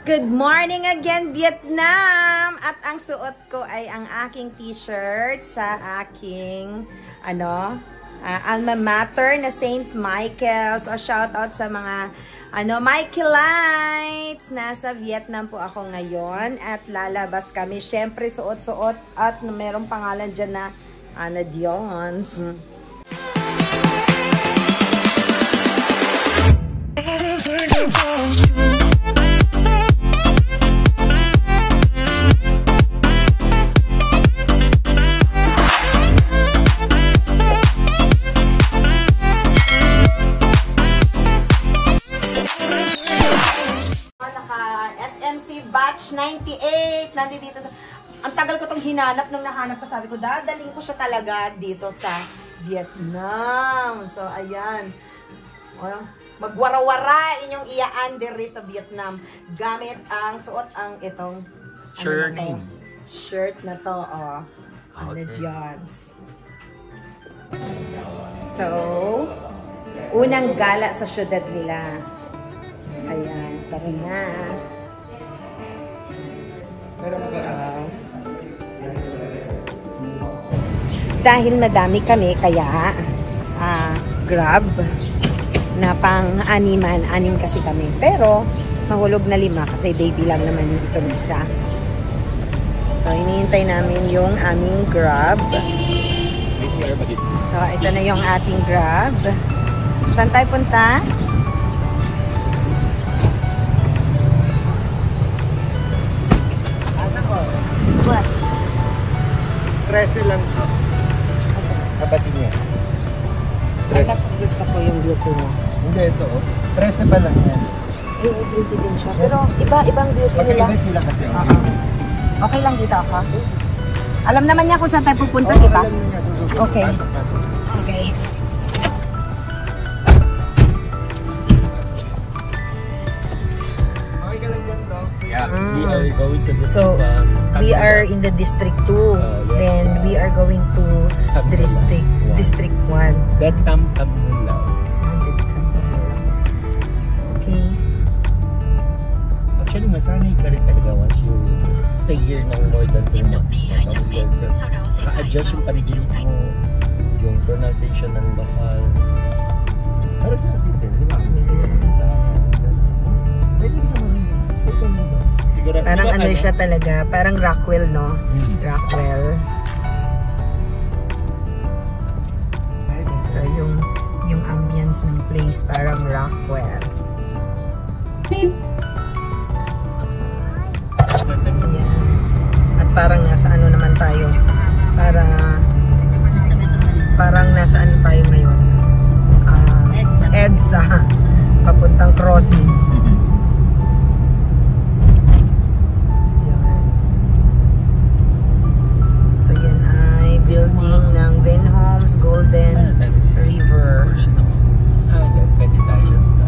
Good morning again, Vietnam! At ang suot ko ay ang aking t-shirt sa aking alma mater na St. Michael's. O shout out sa mga Michaelites! Nasa Vietnam po ako ngayon at lalabas kami. Siyempre, suot-suot at merong pangalan dyan na Ana Dion's. Batch 98, nandito sa... Ang tagal ko itong hinanap nung nahanap ko. Sabi ko, dadaling ko siya talaga dito sa Vietnam. So, ayan. Magwara-wara inyong iya-under sa Vietnam. Gamit ang suot ang itong... Shirt na to, oh. John's. So, unang gala sa syudad nila. Ayan, tara na. Dahil madami kami, kaya Grab na anim kasi kami. Pero mahulog na 5 kasi baby lang naman ito isa. So hinihintay namin yung aming Grab. So ito na yung ating Grab. Saan tayo punta? What? 13 lang ito. Kapatid niya. Mas gusto ko yung beauty niya. Hindi, ito. 13 pa lang yan. Beauty din siya. Pero ibang beauty nila. Magkaiba sila kasi. Okay lang dito ako. Alam naman niya kung saan tayo pupunta, di ba? Okay. Okay. We are going to district So, we are in the District 2. Yes, then, we are going to District 1. Bedtime Tamulaw. Okay. Actually, masanay ka rin talaga once you stay here ng more than 2 months. Ka-adjust yung panigilit mo, yung pronunciation ng lokal. Para sa atin din, di ba? Pwede ka stay ka mo. Parang siya talaga, parang Rockwell, no? Rockwell. So, yung ambience ng place, parang Rockwell. Ayan. At parang nasa naman tayo. Parang nasa tayo ngayon? EDSA. Papuntang crossing. Building ng Vinhomes Golden River. Pwede tayo sa...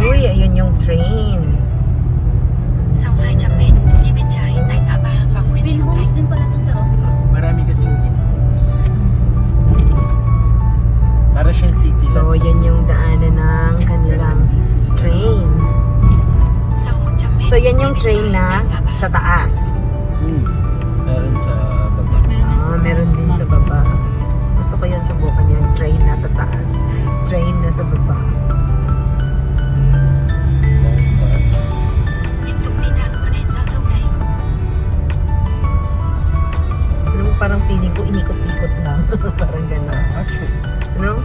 Uy, ayun yung train. Vinhomes din pala ito, sir. Marami kasing Vinhomes. Para siyang city. So, yan yung daanan ng kanilang train. So, yan yung train na sa taas. Meron sa... Meron din sa baba. Gusto ko yan subukan yan. Train na sa taas. Train na sa baba. Alam mo, parang feeling ko inikot-ikot lang. Parang gano'n. Actually. Ano?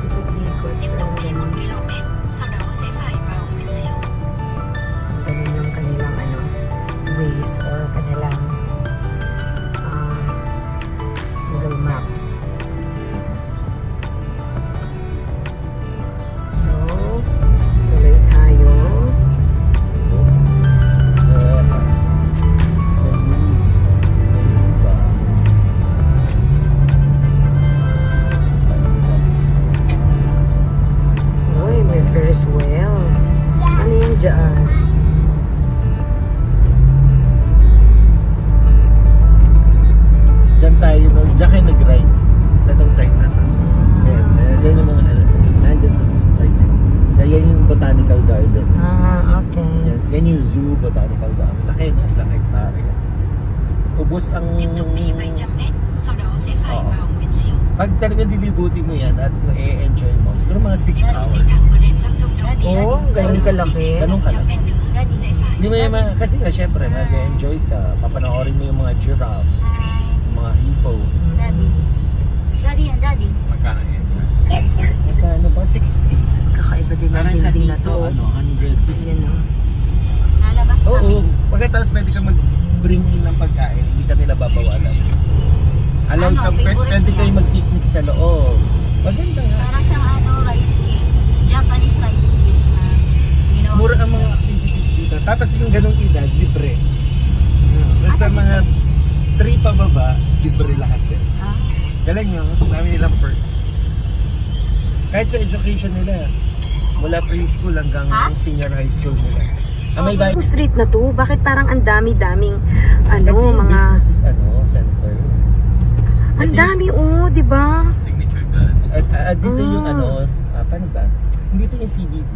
Ikot-ikot. Parang gano'n. So, ganun yung kanilang ways or kanilang Google Maps. Botanical Gardens. Sa Kenya, ilang hektarya. Ubus ang... sau đó sẽ phải Oo. vào Nguyễn Siêu. Pag talaga dilibuti mo yan at i-enjoy mo, siguro mga 6 Đi hours. thẳng vào đèn giao thông đầu Daddy, tiên. Oh, ganun kalaki. Ganun ka 100 lang. mét nữa Daddy. sẽ phải Hindi mo yan kasi nga, syempre, mag-enjoy ka. Papanoorin mo yung mga giraffe, Hi. yung mga hippo. Daddy. Daddy yan, Daddy. Magkano ba? 60. Kakaiba din ang Parang sa building na piso, to. 150. Yan o. Nalabas Oo. kami. Pagkatapos pwede ka mag-bring in ng pagkain, hindi ka nila babawalan. Alam Ano, ka, favorite pwede niya? kayo mag-picnic sa loob. Maganda nga. Parang siyang rice cake. Japanese rice cake na ginawa. Mura ang mga activities dito. Tapos yung ganong edad, libre. Basta Ah, mga 3 pababa, libre lahat din. Ah, Galing nyo, dami nilang perks. Kahit sa education nila, mula preschool hanggang Ha? senior high school nila. May Yung street na to, bakit parang ang dami-daming ano, Ito yung mga... business center. Ang dami di ba? Signature goods. At dito yung paano ba? Hindi ito yung CBD.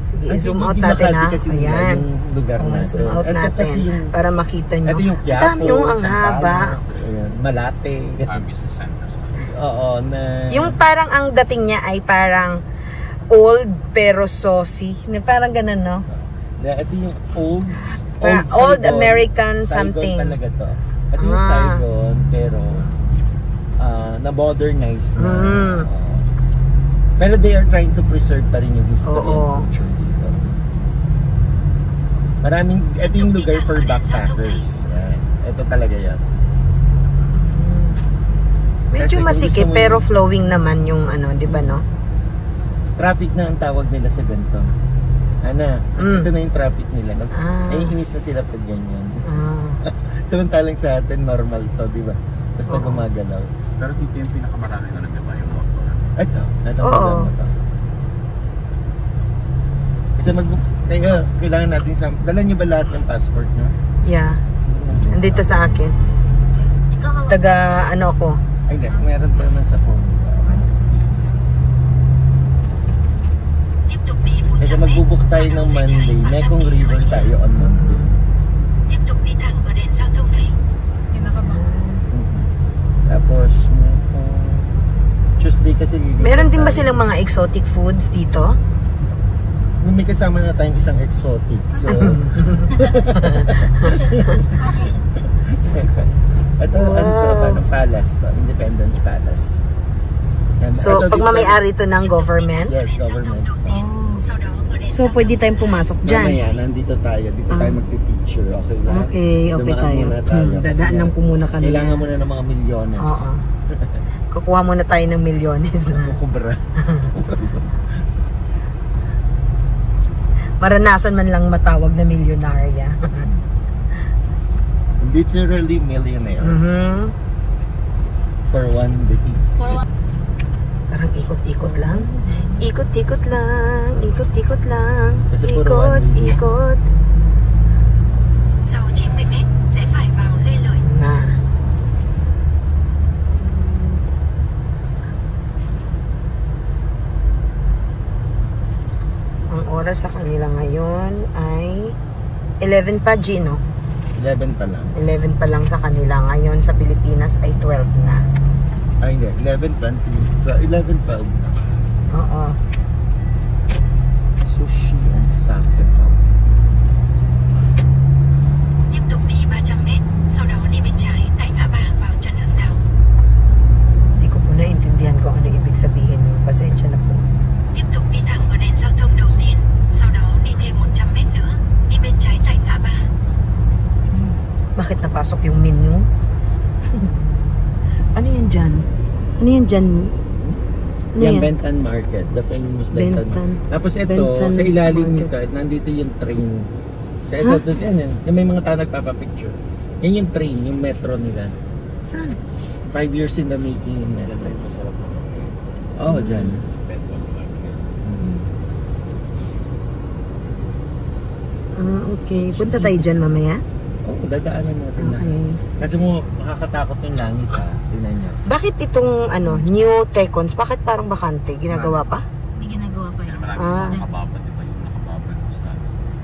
Sige, Ang zoom CBD out natin ha. kasi nila Ayan. yung lugar Oh, natin. zoom out Ito natin kasi yung, para makita nyo. ito yung Ang Quiapo, dami ang haba. Ayan, Malate. Business centers. Oo, na... Yung parang ang dating niya ay parang old pero saucy. Parang ganun, no? Ito yung old Old Saigon. American Saigon something. talaga to. Ito yung Ah. Saigon, pero na-modernize na. Mm. Pero they are trying to preserve pa rin yung history Oo. and culture dito. Ito yung lugar for backpackers. Yan. Ito talaga yan. Medyo Kasi kung masikip gusto mo- pero flowing naman yung di ba, no? Traffic na ang tawag nila sa ganito. Mm. Ito na yung traffic nila. Ah. Inis na sila pag ganyan. Ah. Samantalang sa atin, normal to, di ba? Basta Oo. gumagalaw. Pero dito yung pinakamarami na nagdaba yung motor. Ito Oo. maganda to. Kasi kailangan natin dala niyo ba lahat ng passport niyo? Yeah. Nandito sa akin. ikaw hawak. Taga ako. Ay, hindi. Meron pa naman sa phone. tiếp tục đi Kasi 400 mét. magbubook tayo Sau đó ng sẽ Monday. chạy vào Mekong 5 River km. tayo on Monday. Tiếp tục đi thẳng vào đèn giao thông này. Tapos, Tuesday kasi lilipat Meron din ba tayo. silang mga exotic foods dito? May kasama na tayong isang exotic. So, ito, parang palace to. Independence Palace. Yan. So, Ito, pag dito- mamay-ari to ng government, Yes, Giao thông government. đầu tiên. Sau đó vào đèn so giao pwede thông. tayong pumasok dyan. Mamaya, nandito tayo. Dito tayo magpipicture. Okay lang? Okay Dumaan tayo. muna tayo. Dadaan Kasi lang po muna kami. Kailangan muna ng mga milyones. Oo. Kukuha muna tayo ng milyones. Kukubra. Maranasan man lang matawag na milyonarya. Literally millionaire Mhm. for one day. Parang ikot-ikot lang. Ikot-ikot lang. Ikot-ikot lang. Kasi puro one way. Ikot-ikot. Sau 90 mét sẽ phải vào Lê Lợi. Na. Ang oras sa kanila ngayon ay 11 pa, Gino. 11 pa lang. 11 pa lang sa kanila. Ngayon sa Pilipinas ay 12 na. Ay hindi, 11:20. So 11:12 na. Oo. Sushi and sake pa. Tiếp tục đi 300 mét. Sau đó đi bên trái tại ngã ba vào Trần Hưng Đạo. Hindi ko po naintindihan kung ano ibig sabihin. Pasensya na po. Tiếp tục đi thẳng vào đèn giao thông đầu tiên. Sau đó đi thêm 100 mét nữa. Đi bên trái tại ngã ba. Bakit napasok yung menu? Ano yan dyan? Ano yan dyan? Ano Yung yan? Bentan Market, the famous Bentan. Bentan. Tapos ito, Bentan sa ilalim Market. nito, nandito yung train. Sa ito, yan. Yung may mga tao nagpapapicture. Yan yung train, yung metro nila. Saan? 5 years in the making. Yan may masarap na. Oo, dyan. Okay. Punta tayo dyan mamaya? Oo, dadaanan natin na. Okay. Kasi mo, makakatakot yung langit ha. Tingnan niya. Bakit itong new Tecons, bakit parang bakante? Ginagawa pa? Hindi ginagawa pa Yan, yun. marami Ah. nakababad, di ba yung nakababad sa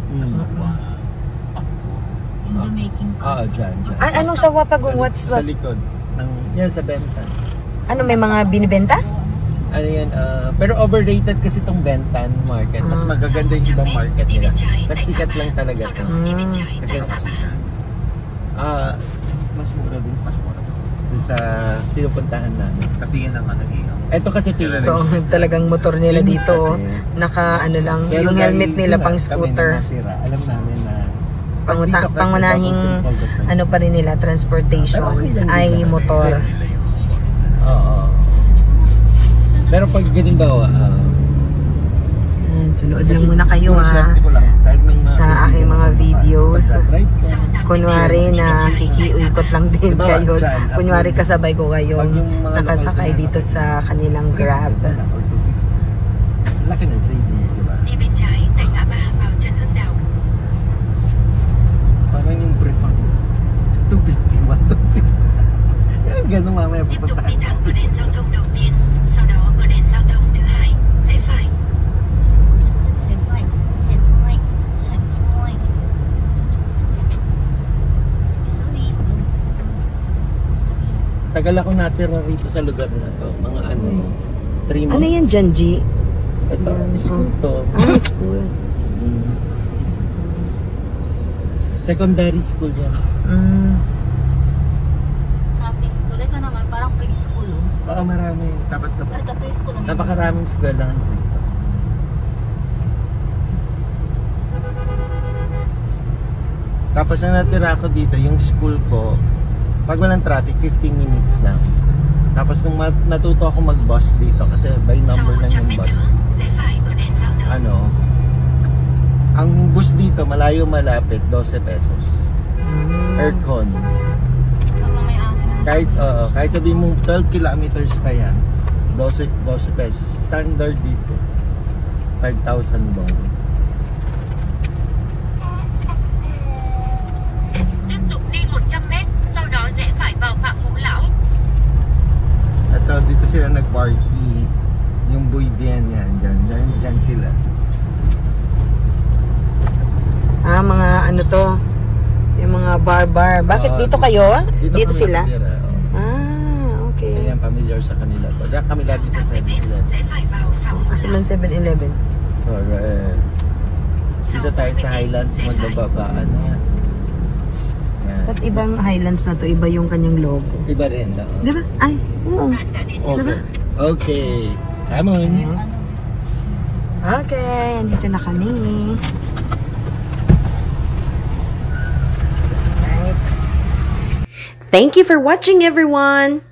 Mm. nasa window making pa. Dyan. Anong sa Wapagong? What's Sa what? likod. Yan, sa Bentan. Ano, may mga binibenta? Ano yan, pero overrated kasi itong Bentan market. Mas magaganda yung ibang market nila. Mas sikat lang talaga ito. Kasi mas mura din sa pinupuntahan namin. Kasi yan ang ano Ito kasi famous. So, talagang motor nila Famous dito, kasi. naka ano lang, Pero yung dahil helmet nila yun pang nga, scooter. kami na natira, alam namin na pag dito kasi Pangunahing double, triple the price. ano pa rin nila, transportation Pero okay lang ay din. motor. Oo. Pero pag ganimbawa, Yan, sunod lang muna kayo ha sa sa aking mga videos. Kunwari na kikiikot lang din kayo. Kunwari kasabay ko kayong nakasakay dito sa kanilang Grab. Laki ng savings, di ba? Đi bên trái tại ngã ba vào Trần Hưng Đạo. Parang yung brief ang 250. Ganun mamaya Tiếp tục pupunta. đi thẳng vào đèn giao thông đầu tiên, sau đó ở đèn giao thông thứ hai, rẽ phải. Tagal ako natira rito sa lugar na to. Mga 3 months. Ano yan dyan, G? Ito, Yan, school to. School. Secondary school yan. Preschool. Ito naman, parang preschool. Oo, marami. Ito preschool naman. Napakaraming eskwelahan dito. Tapos ang natira ko dito, yung school ko, pag walang traffic, 15 minutes lang. Tapos nung natuto ako mag-bus dito, kasi by Sau number lang 100 yung mét bus. nữa, rẽ phải ở đèn giao thông. Ang bus dito, malayo malapit, 12 pesos. Aircon. Pag may akin. Kahit sabihin mo 12 kilometers pa yan, 12 pesos. Standard dito, 5,000 bong. Tiếp tục đi 100 mét, sau đó rẽ phải vào Phạm Ngũ Lão. Ito, dito sila nag-party. Yung Buivian yan, dyan sila. Mga ano to, yung mga bar. Bakit dito kayo? Dito kami sila? natira, Okay. Kaya familiar sa kanila to. Diyan kami Sau lagi sa 80 mét, 7-Eleven. rẽ phải vào Phạm Ngũ Kasi Lão. lang 7-Eleven. Correct. Dito tayo sa Highlands, magbababaan na yan. Yan. At ibang Highlands na to, iba yung kanyang logo. Iba rin, no? Di ba? Ay, oo. Bạn đã đến Okay. Okay. Come on. Okay, andito na kami. Right. Thank you for watching, everyone!